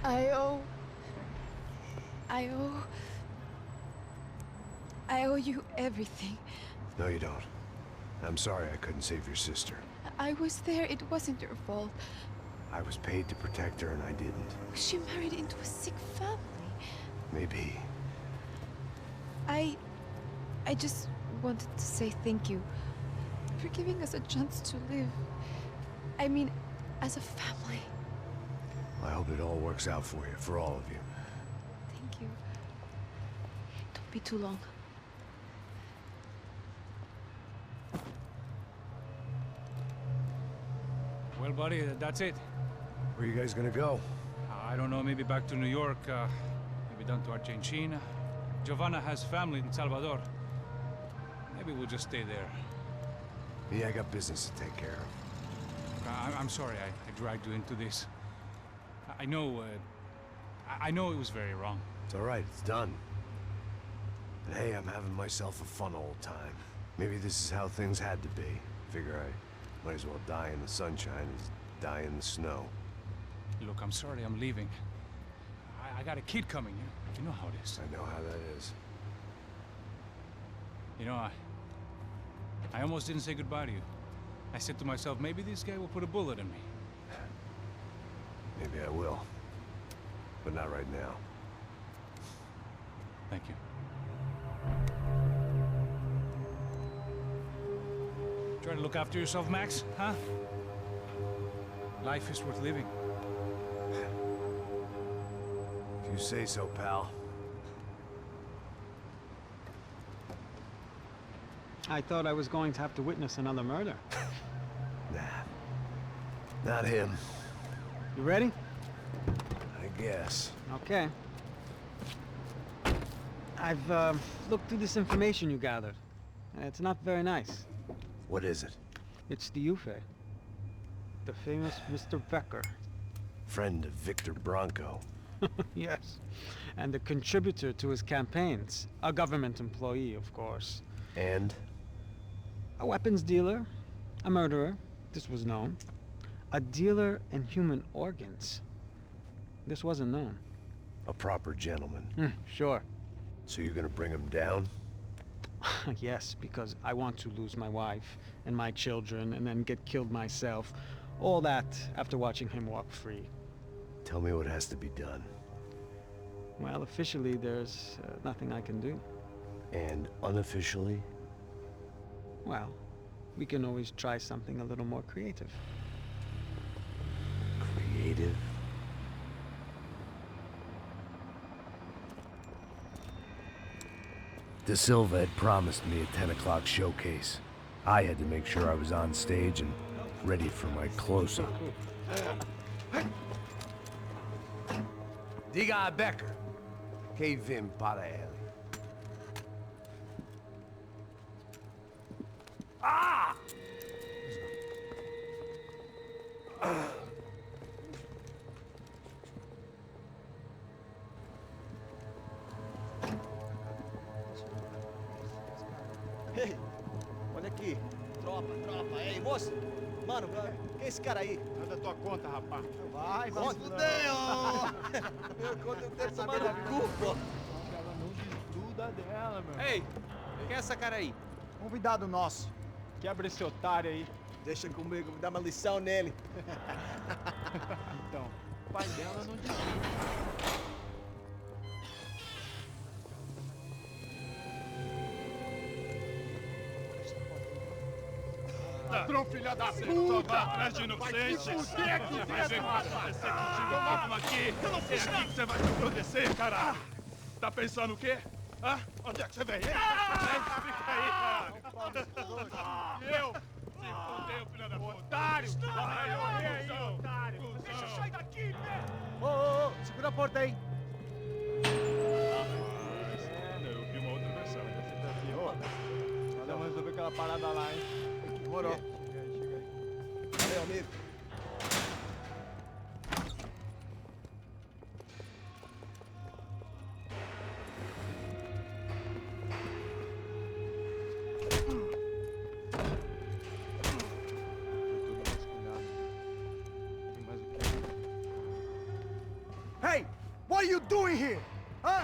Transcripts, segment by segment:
I owe... I owe... I owe you everything. No, you don't. I'm sorry I couldn't save your sister. I was there. It wasn't your fault. I was paid to protect her and I didn't. She married into a sick family. Maybe. I just wanted to say thank you for giving us a chance to live. I mean, as a family. I hope it all works out for you, for all of you. Thank you. Don't be too long. Well, buddy, that's it. Where are you guys gonna go? I don't know, maybe back to New York, maybe down to Argentina. Giovanna has family in Salvador. Maybe we'll just stay there. Yeah, I got business to take care of. I'm sorry I dragged you into this. I know it was very wrong. It's all right, it's done. And hey, I'm having myself a fun old time. Maybe this is how things had to be. Figure I might as well die in the sunshine as die in the snow. Look, I'm sorry I'm leaving. I got a kid coming, you know how it is. I know how that is. You know, I almost didn't say goodbye to you. I said to myself, maybe this guy will put a bullet in me. Maybe I will. But not right now. Thank you. Try to look after yourself, Max, huh? Life is worth living. If you say so, pal. I thought I was going to have to witness another murder. Nah. Not him. You ready? I guess. Okay. I've looked through this information you gathered, and it's not very nice. What is it? It's the UFE. The famous Mr. Becker. Friend of Victor Bronco. Yes. And a contributor to his campaigns. A government employee, of course. And? A weapons dealer. A murderer. This was known. A dealer in human organs. This wasn't known. A proper gentleman. Sure. So you're gonna bring him down? Yes, because I want to lose my wife and my children and then get killed myself. All that after watching him walk free. Tell me what has to be done. Well, officially, there's nothing I can do. And unofficially? Well, we can always try something a little more creative. Creative? De Silva had promised me a 10 o'clock showcase. I had to make sure I was on stage and ready for my close-up. Diga a Becker. Que vim para ele. Ah! Ei, olha aqui. Tropa. Ei, moço. Mano, quem é esse cara aí? Manda tua conta, rapaz. Vai se fuder, ó! Meu conta eu quero saber da culpa. Ela não desgruda dela, meu. Ei, quem é essa cara aí? Convidado nosso. Quebra esse otário aí. Deixa comigo, me dá uma lição nele. Então, o pai dela não desgruda. Ladrão, filha da puta! Só vai atrás de inocentes! Vai se fuder aqui dentro, rapaz! Você contigo mesmo aqui! Eu não fiz nada! É aqui que você vai se proteger, cara! Tá pensando o quê? Hã? Onde é que você vem? Fica aí, cara! Eu? Se fudeu, filha da puta! Otário! Vai, aí, otário! Deixa eu sair daqui, né? Ô, segura a porta aí. Eu vi uma outra versão. Vamos resolver aquela parada lá, hein? Demorou. Chega aí. Valeu, amigo. Hey! doing here? Huh?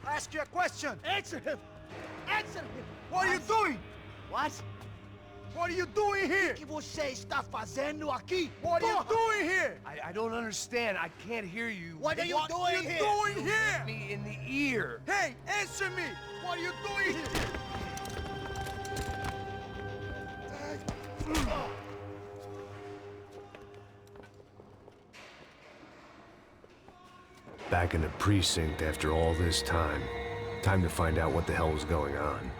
I ask you a question. Answer him! Answer him! What are you doing? What? What are you doing here? O que você está fazendo aqui? What are you doing here? I don't understand. I can't hear you. What are you doing here? You hit me in the ear. Hey, answer me! What are you doing here? Back in the precinct after all this time. Time to find out what the hell was going on.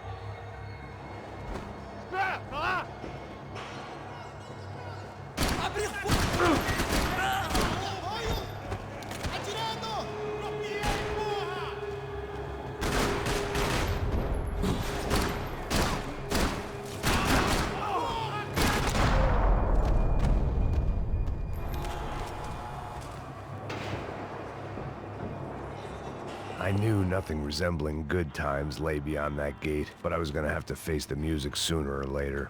I knew nothing resembling good times lay beyond that gate, but I was gonna have to face the music sooner or later.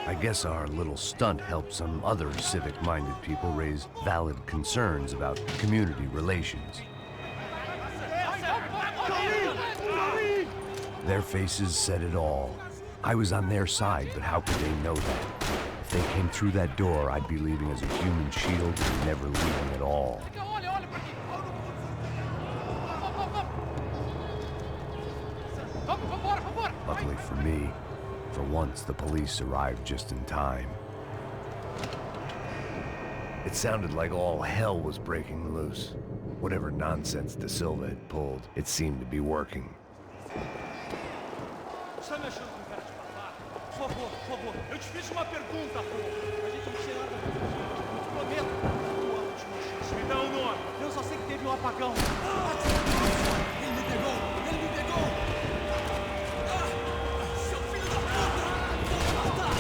I guess our little stunt helped some other civic-minded people raise valid concerns about community relations. Their faces said it all. I was on their side, but how could they know that? If they came through that door, I'd be leaving as a human shield and never leaving at all. Luckily for me, for once, the police arrived just in time. It sounded like all hell was breaking loose. Whatever nonsense De Silva had pulled, it seemed to be working. Chame a chance do cara de passar. Por favor. Eu te fiz uma pergunta, pô. A gente não sei nada. Prometo. Tua última chance. Me dá um nome. Eu só sei que teve um apagão. Ele me pegou! Ele me pegou! Seu filho da puta! Vou te matar!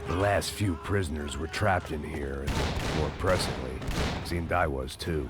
The last few prisoners were trapped in here, and more pressingly, it seemed I was too.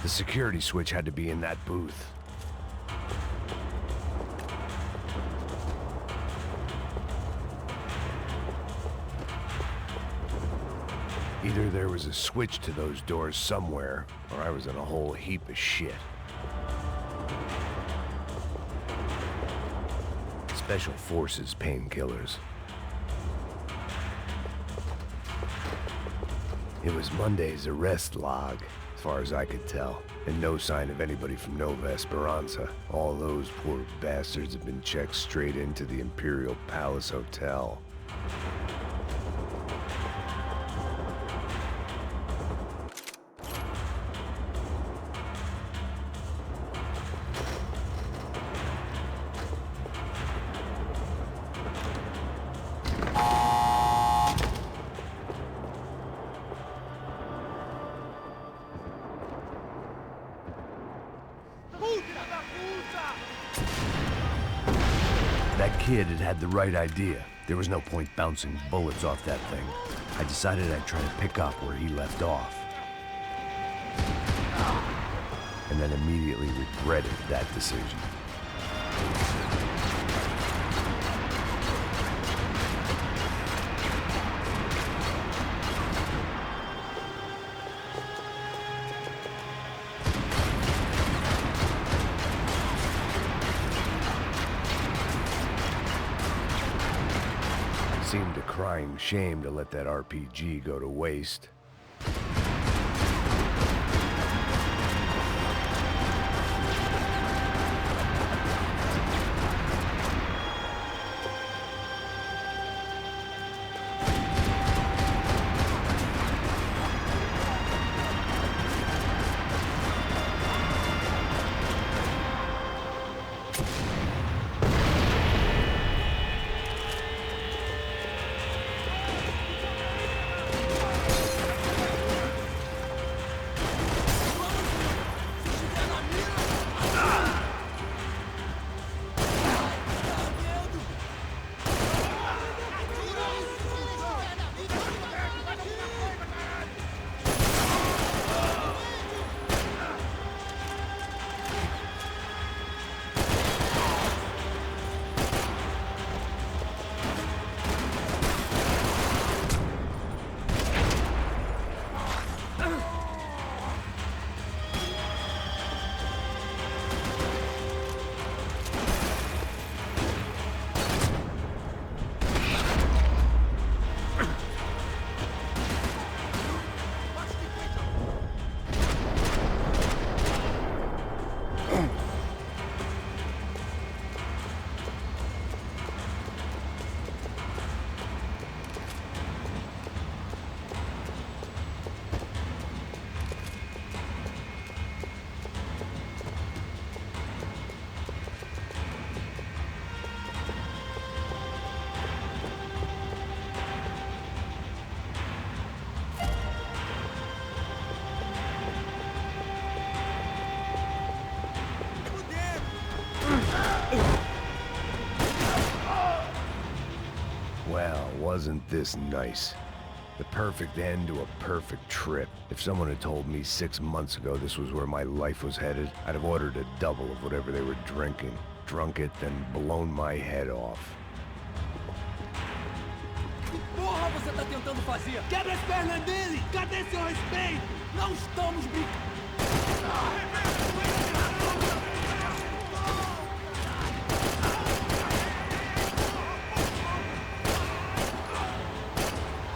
The security switch had to be in that booth. Either there was a switch to those doors somewhere, or I was in a whole heap of shit. Special Forces painkillers. It was Monday's arrest log, as far as I could tell, and no sign of anybody from Nova Esperanza. All those poor bastards have been checked straight into the Imperial Palace Hotel. That kid had the right idea. There was no point bouncing bullets off that thing. I decided I'd try to pick up where he left off. And then immediately regretted that decision. Seemed a crying shame to let that RPG go to waste. Well, wasn't this nice? The perfect end to a perfect trip. If someone had told me 6 months ago this was where my life was headed, I'd have ordered a double of whatever they were drinking, drunk it, then blown my head off. Que porra você tá tentando fazer? Quebra as pernas dele! Cadê seu respeito? Não estamos brincando!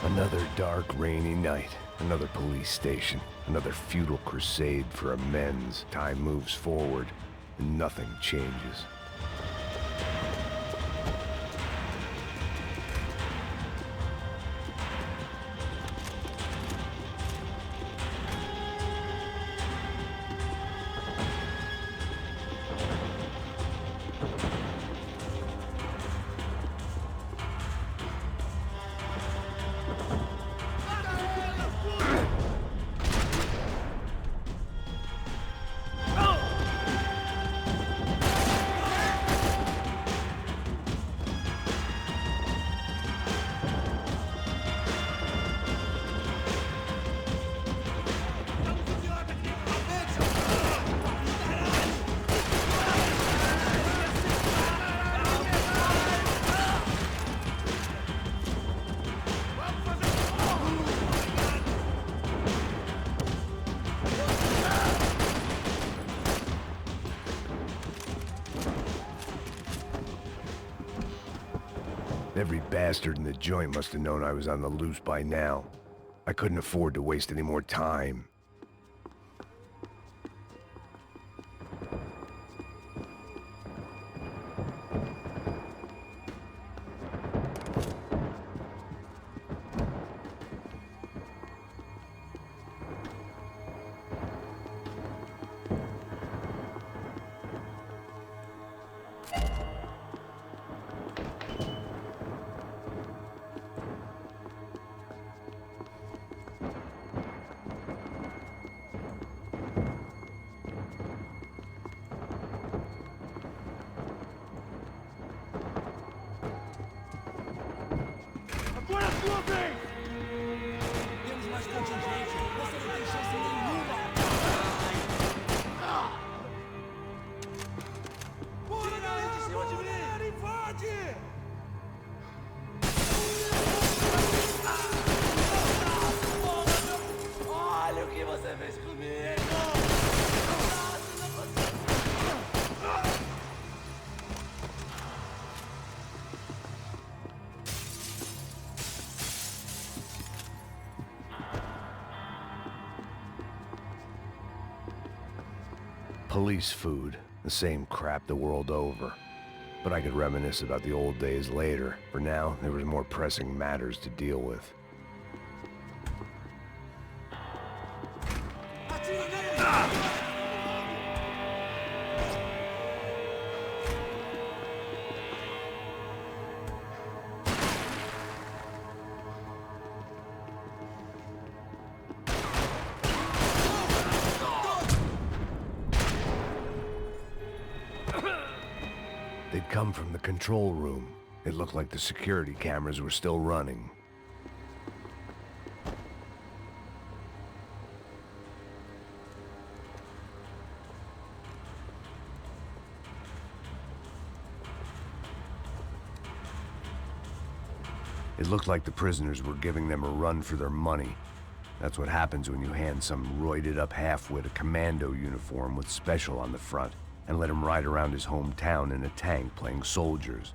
Another dark, rainy night. Another police station. Another futile crusade for amends. Time moves forward, and nothing changes. Every bastard in the joint must have known I was on the loose by now. I couldn't afford to waste any more time. Agora é a sua vez! Temos mais contingente. Você não tem chance nenhuma. Tira ele de cima de mim! Invade! Olha o que você fez comigo! Police food, the same crap the world over. But I could reminisce about the old days later. For now, there was more pressing matters to deal with. Atira nele! They'd come from the control room. It looked like the security cameras were still running. It looked like the prisoners were giving them a run for their money. That's what happens when you hand some roided-up halfwit a commando uniform with special on the front and let him ride around his hometown in a tank playing soldiers.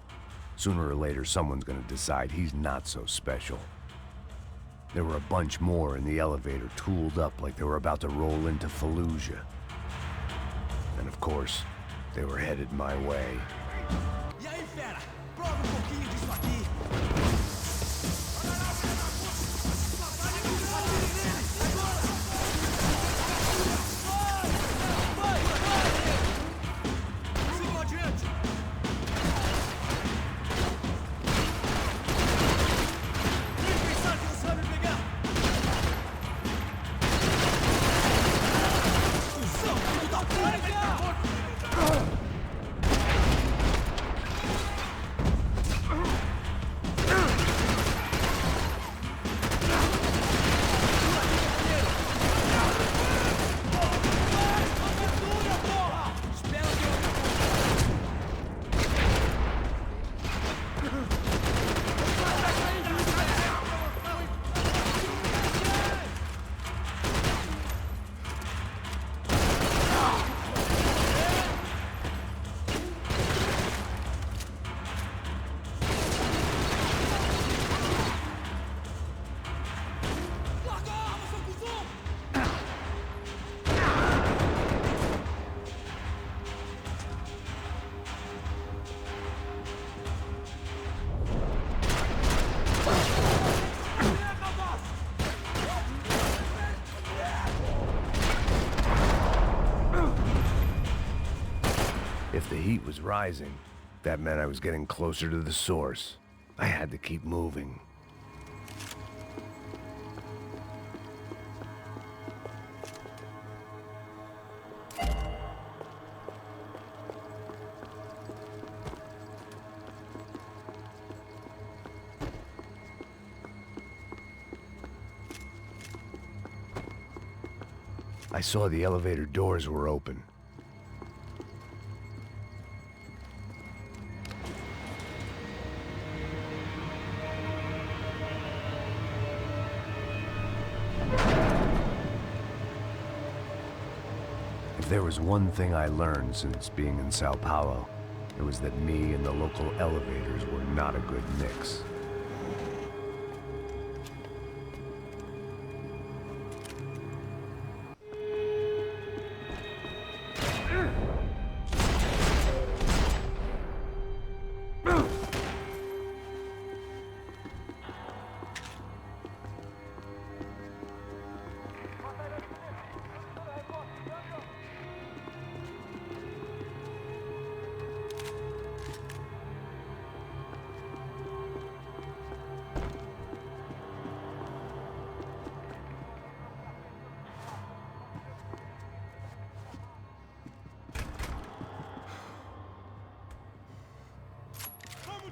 Sooner or later, someone's gonna decide he's not so special. There were a bunch more in the elevator, tooled up like they were about to roll into Fallujah. And of course, they were headed my way. E aí, fera? Prova pouquinho disso aqui. Sigam adiante. Nem pensar que você vai me pegar. Seu filho da puta! If the heat was rising, that meant I was getting closer to the source. I had to keep moving. I saw the elevator doors were open. If there was one thing I learned since being in São Paulo, It was that me and the local elevators were not a good mix.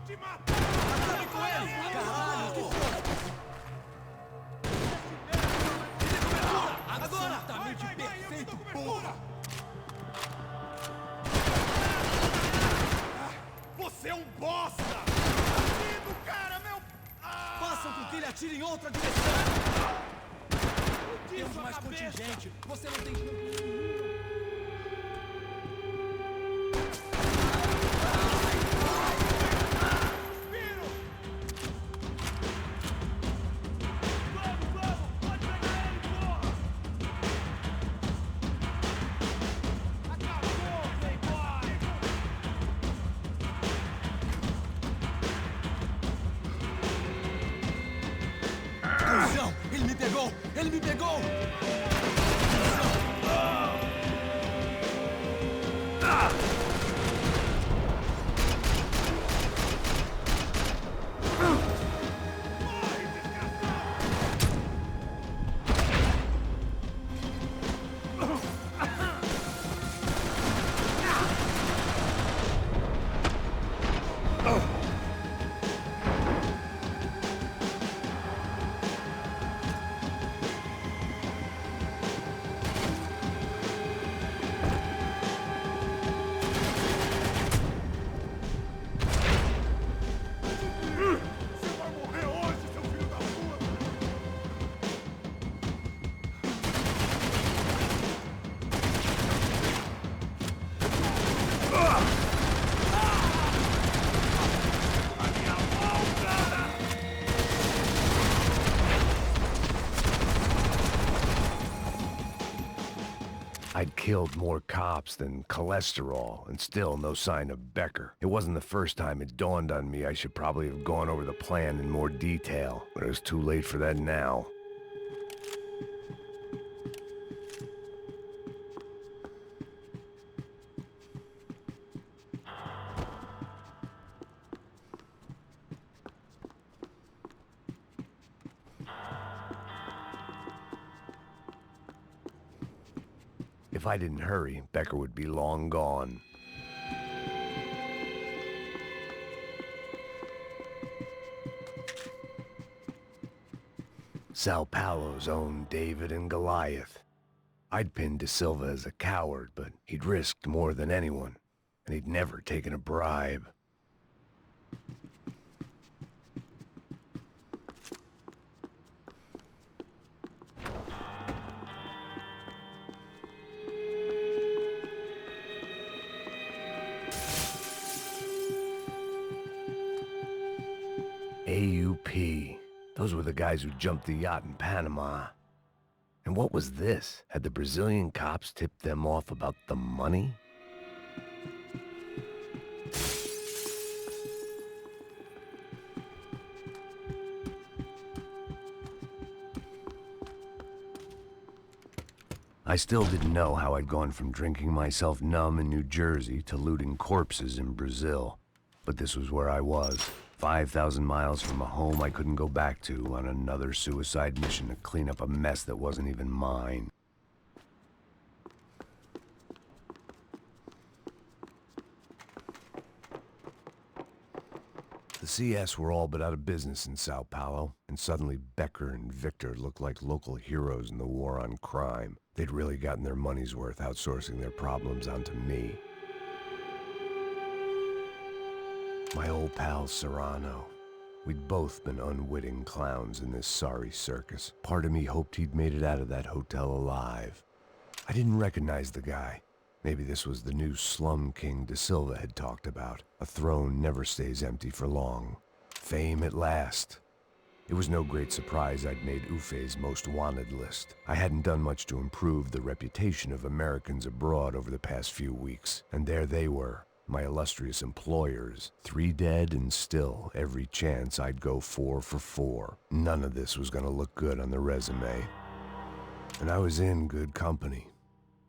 Te matar! Acabe com ele! Caralho, que foda! Agora! Absolutamente perfeito, porra! Você é um bosta! Cara, meu... Façam com que ele atire em outra direção! Temos mais contingente! Você não tem... Ele me pegou! Ele me pegou! I'd killed more cops than cholesterol, and still no sign of Becker. It wasn't the first time it dawned on me I should probably have gone over the plan in more detail, but it was too late for that now. If I didn't hurry, Becker would be long gone. Sao Paulo's own David and Goliath. I'd pinned De Silva as a coward, but he'd risked more than anyone, and he'd never taken a bribe. AUP. Those were the guys who jumped the yacht in Panama. And what was this? Had the Brazilian cops tipped them off about the money? I still didn't know how I'd gone from drinking myself numb in New Jersey to looting corpses in Brazil. But this was where I was. 5,000 miles from a home I couldn't go back to on another suicide mission to clean up a mess that wasn't even mine. The CS were all but out of business in Sao Paulo, and suddenly Becker and Victor looked like local heroes in the war on crime. They'd really gotten their money's worth outsourcing their problems onto me. My old pal Serrano. We'd both been unwitting clowns in this sorry circus. Part of me hoped he'd made it out of that hotel alive. I didn't recognize the guy, Maybe this was the new slum king De Silva had talked about. A throne never stays empty for long. Fame at last. It was no great surprise I'd made Ufe's most wanted list. I hadn't done much to improve the reputation of Americans abroad over the past few weeks, and there they were, my illustrious employers, 3 dead and still every chance I'd go 4 for 4. None of this was gonna look good on the resume. And I was in good company.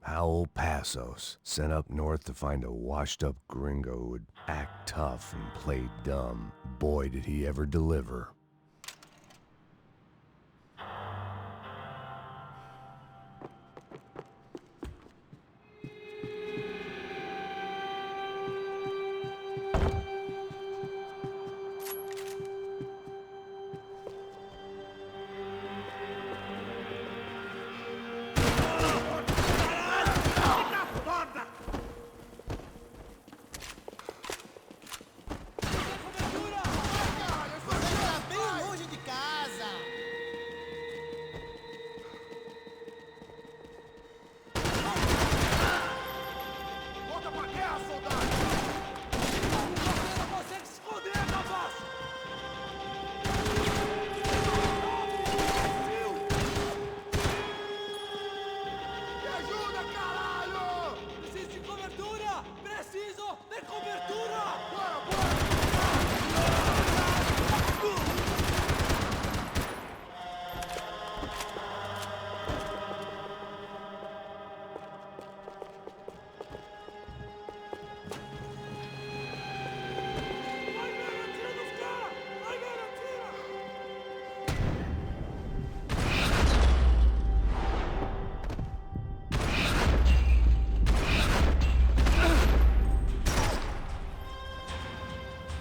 Howell Passos, sent up north to find a washed-up gringo who would act tough and play dumb. Boy, did he ever deliver.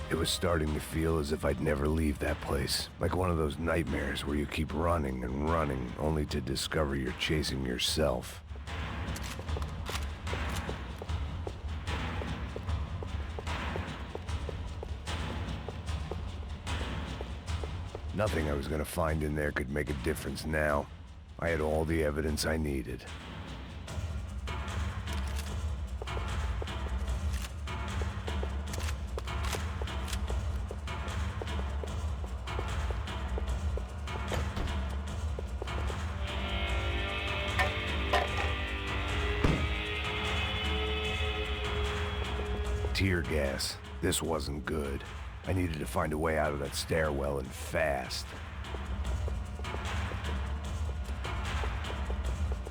It was starting to feel as if I'd never leave that place. Like one of those nightmares where you keep running and running, only to discover you're chasing yourself. Nothing I was gonna find in there could make a difference now. I had all the evidence I needed. Tear gas. This wasn't good. I needed to find a way out of that stairwell and fast.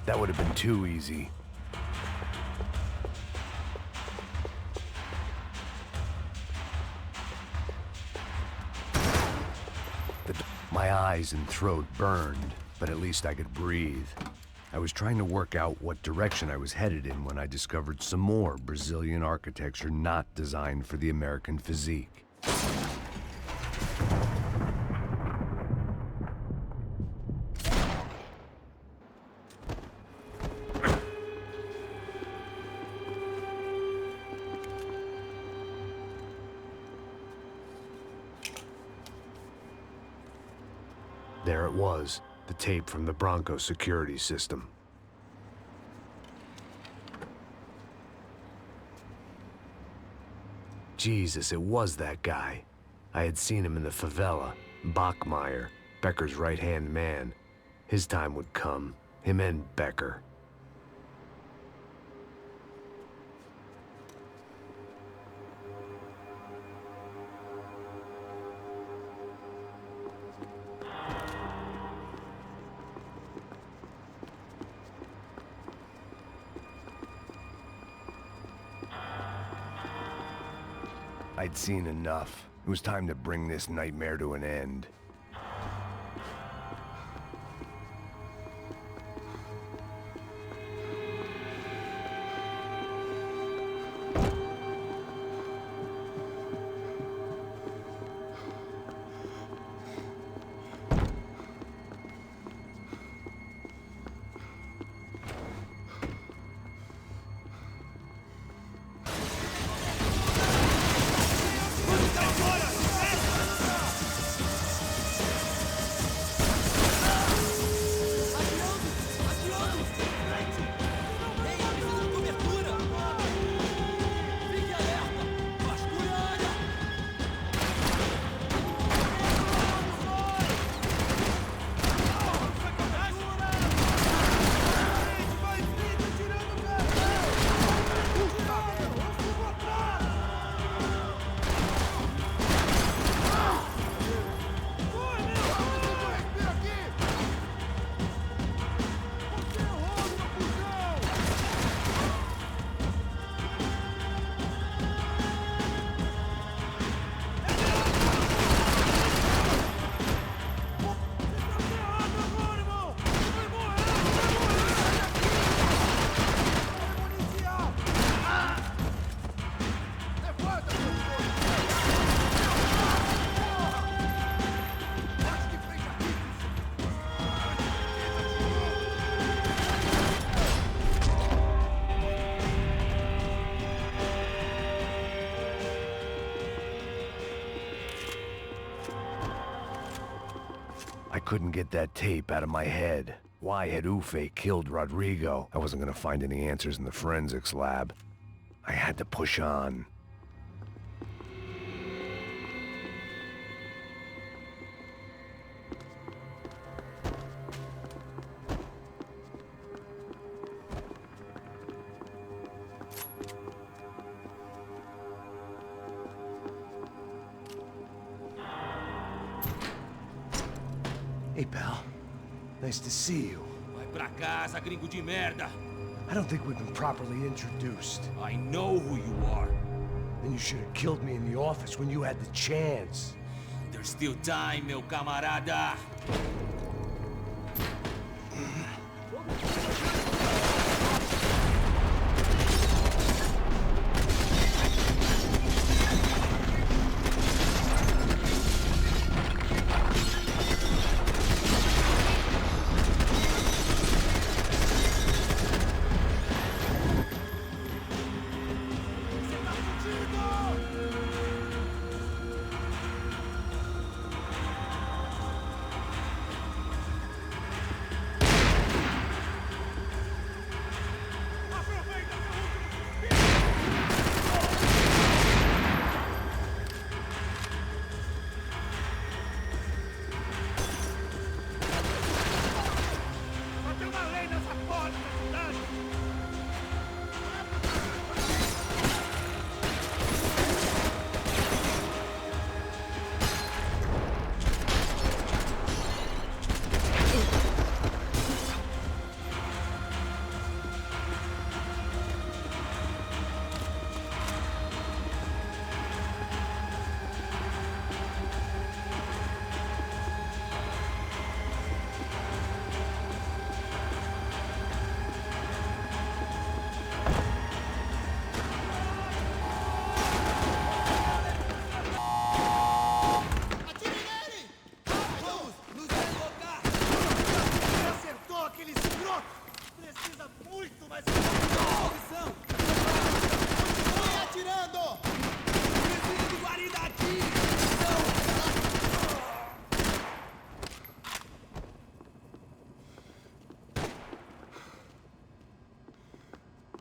That would have been too easy. My eyes and throat burned, but at least I could breathe. I was trying to work out what direction I was headed in when I discovered some more Brazilian architecture not designed for the American physique. There it was, the tape from the Bronco security system. Jesus, it was that guy. I had seen him in the favela. Bachmeyer, Becker's right-hand man. His time would come. Him and Becker. I'd seen enough. It was time to bring this nightmare to an end. couldn't get that tape out of my head. Why had Ufe killed Rodrigo? I wasn't gonna find any answers in the forensics lab. I had to push on. Hey, pal. Nice to see you. Vai pra casa, gringo de merda. I don't think we've been properly introduced. I know who you are. Then you should have killed me in the office when you had the chance. There's still time, meu camarada.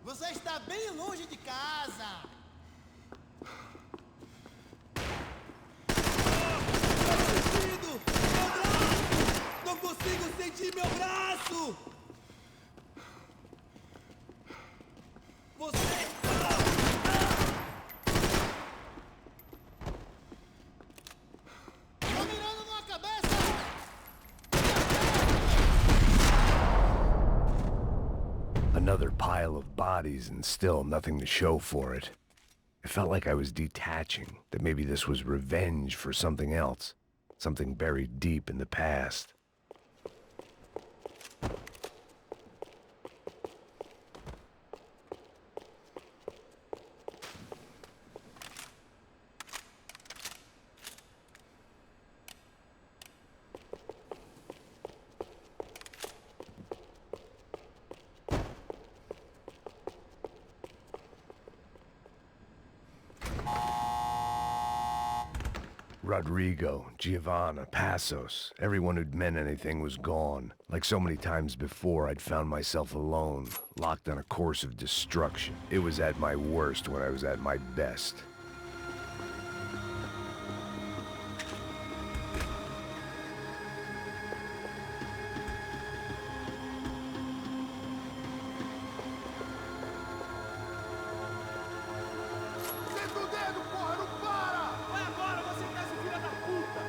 Você está bem longe de casa. Meu braço! Não consigo sentir meu braço! Você... Tô mirando numa cabeça! Another pile of bodies and still nothing to show for it. It felt like I was detaching, that maybe this was revenge for something else, something buried deep in the past. Rodrigo, Giovanna, Passos, everyone who'd meant anything was gone. Like so many times before, I'd found myself alone, locked on a course of destruction. It was at my worst when I was at my best. Senta o dedo, porra! Não para! Vai agora, você que é esse filho da puta!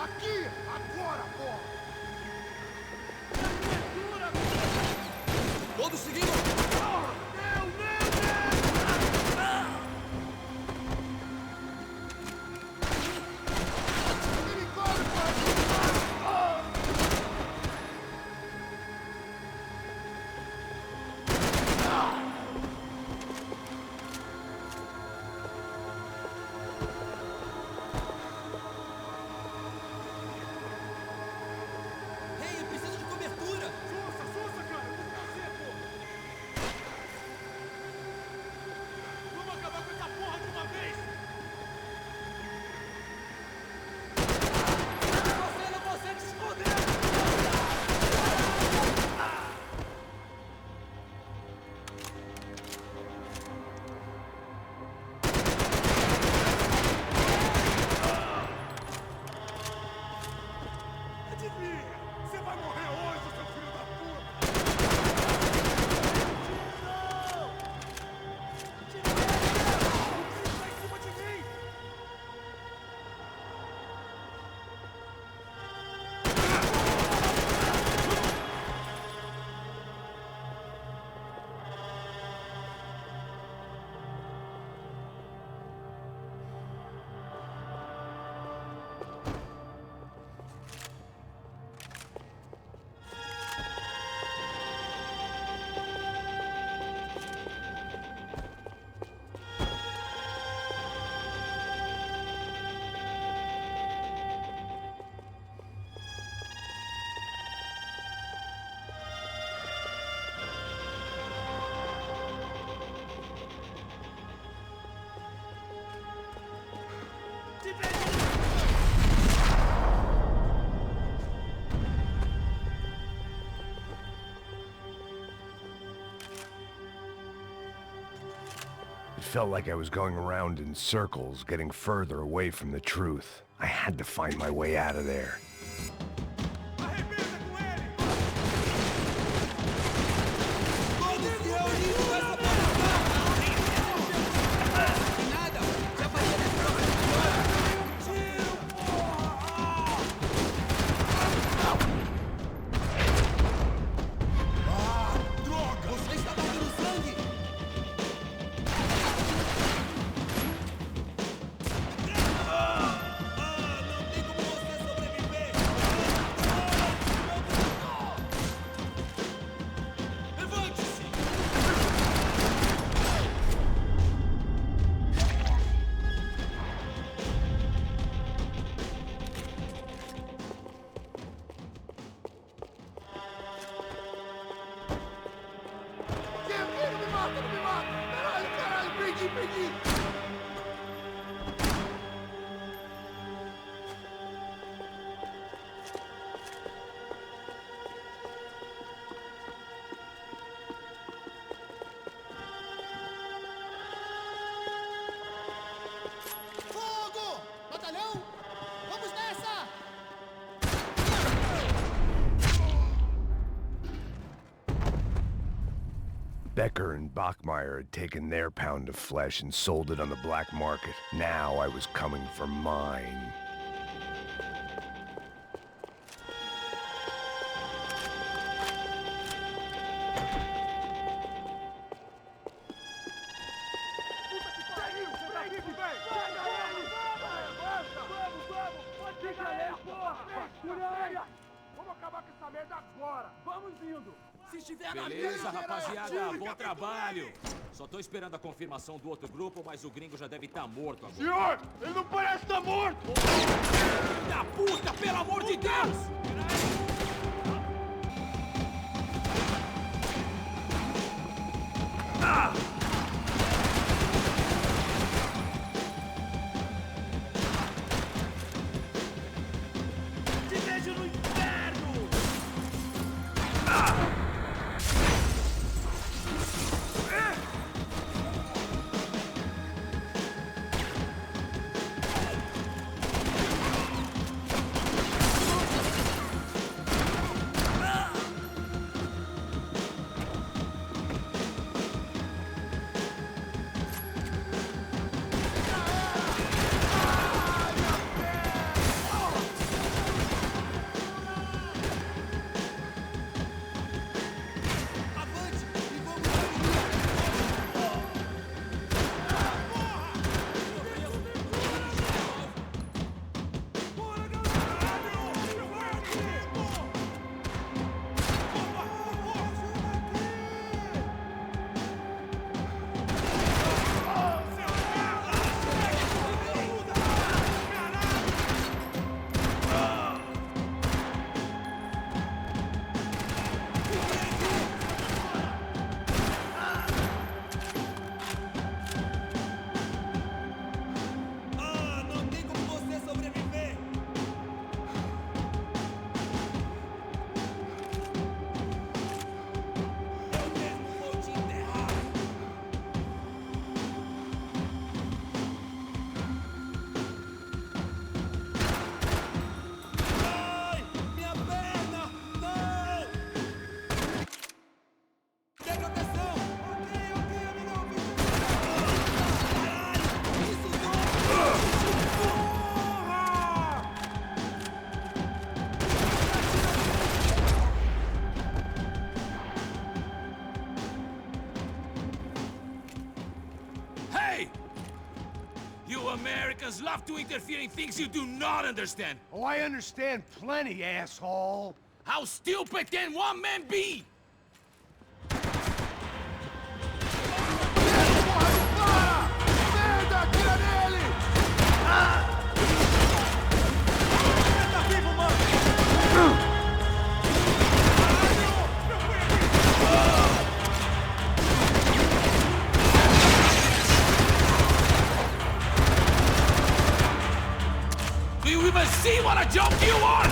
Aqui! Agora, porra! Todos seguindo! Ei, eu preciso de cobertura! Força, cara! Eu vou fazer, pô! desvia! Você vai morrer hoje, seu filho da puta! Tira! Tá em cima de mim! It felt like I was going around in circles, getting further away from the truth. I had to find my way out of there. Arrebenta com ele! Todos se reunirem com essa porra! Nada! Já faria Tiro, porra! Droga! Você está dando sangue! Não tem como você sobreviver! Levante-se! Não me mata, não me mata! Caralho, caralho, perdi, perdi! Fogo! Batalhão! Vamos nessa! Becker and Bachmeyer had taken their pound of flesh and sold it on the black market. Now I was coming for mine. Pariu, peraí, velho! Vamos! Fica aí, porra! Segura! Vamos acabar com essa merda agora! Vamos indo! Se estiver na Beleza, minha, rapaziada, bom trabalho. Só tô esperando a confirmação do outro grupo, mas o gringo já deve estar morto agora. Senhor, ele não parece estar morto! Da puta, pelo amor de Deus! Te vejo no inferno! Americans love to interfere in things you do not understand. Oh, I understand plenty, asshole. How stupid can one man be? Do you even see what a joke you are?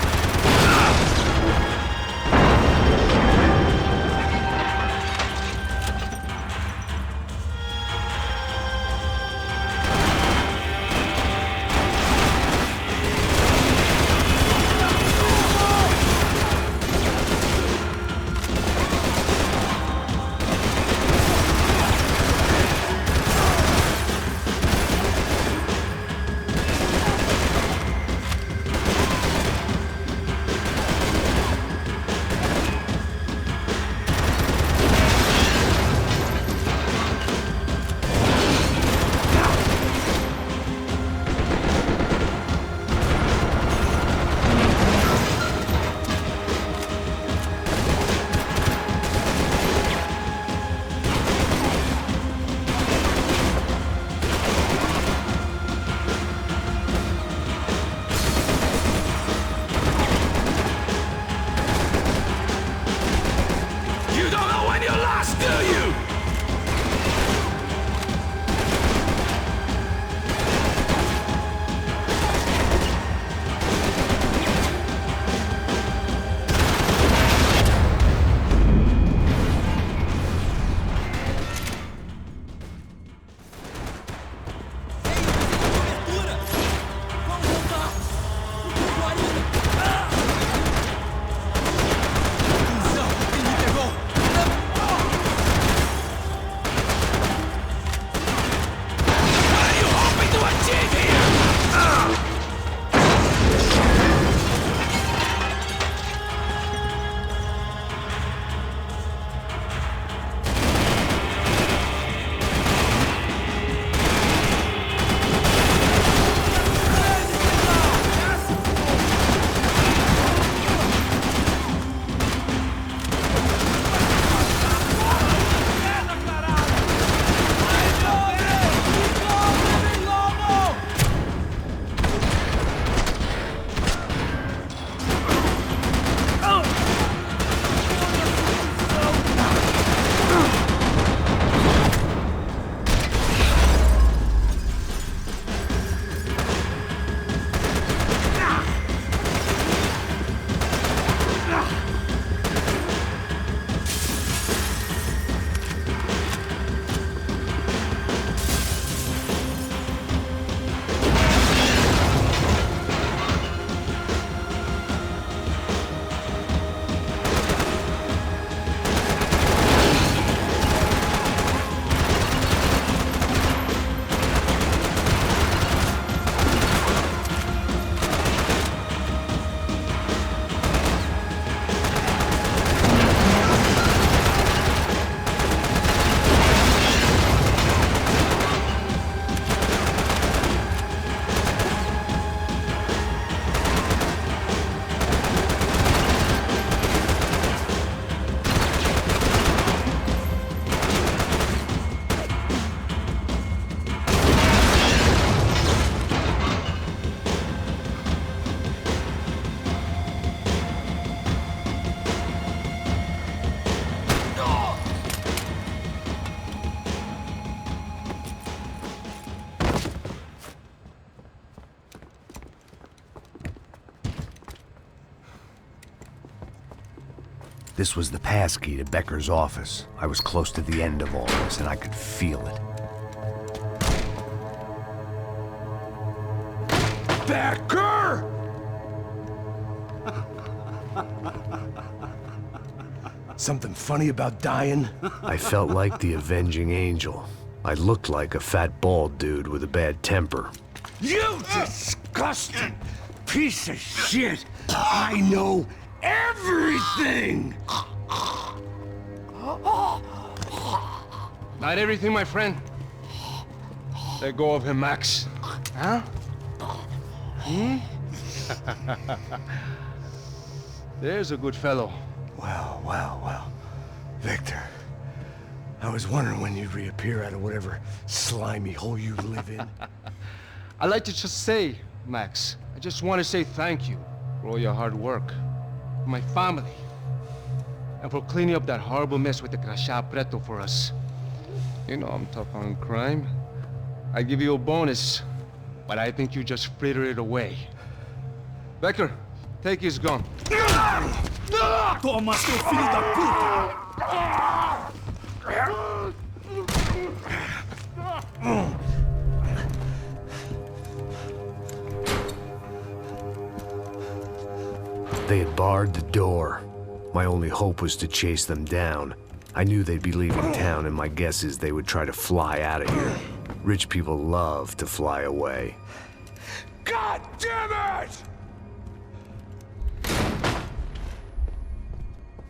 You don't know when you're lost, do you? Cobertura! Vamos voltar! Por ainda! Atenção! Ele me pegou! What are you hoping to achieve here? This was the passkey to Becker's office. I was close to the end of all this, and I could feel it. Becker! Something funny about dying? I felt like the avenging angel. I looked like a fat bald dude with a bad temper. You disgusting piece of shit! I know everything! Not everything, my friend. Let go of him, Max. Huh? There's a good fellow. Well. Victor, I was wondering when you'd reappear out of whatever slimy hole you live in. I'd like to just say, Max, I just want to say thank you for all your hard work, for my family, and for cleaning up that horrible mess with the Crachá Preto for us. You know I'm tough on crime. I give you a bonus, but I think you just frittered it away. Becker, take his gun. Toma, seu filho da puta! They had barred the door. My only hope was to chase them down. I knew they'd be leaving town, and my guess is they would try to fly out of here. Rich people love to fly away. God damn it!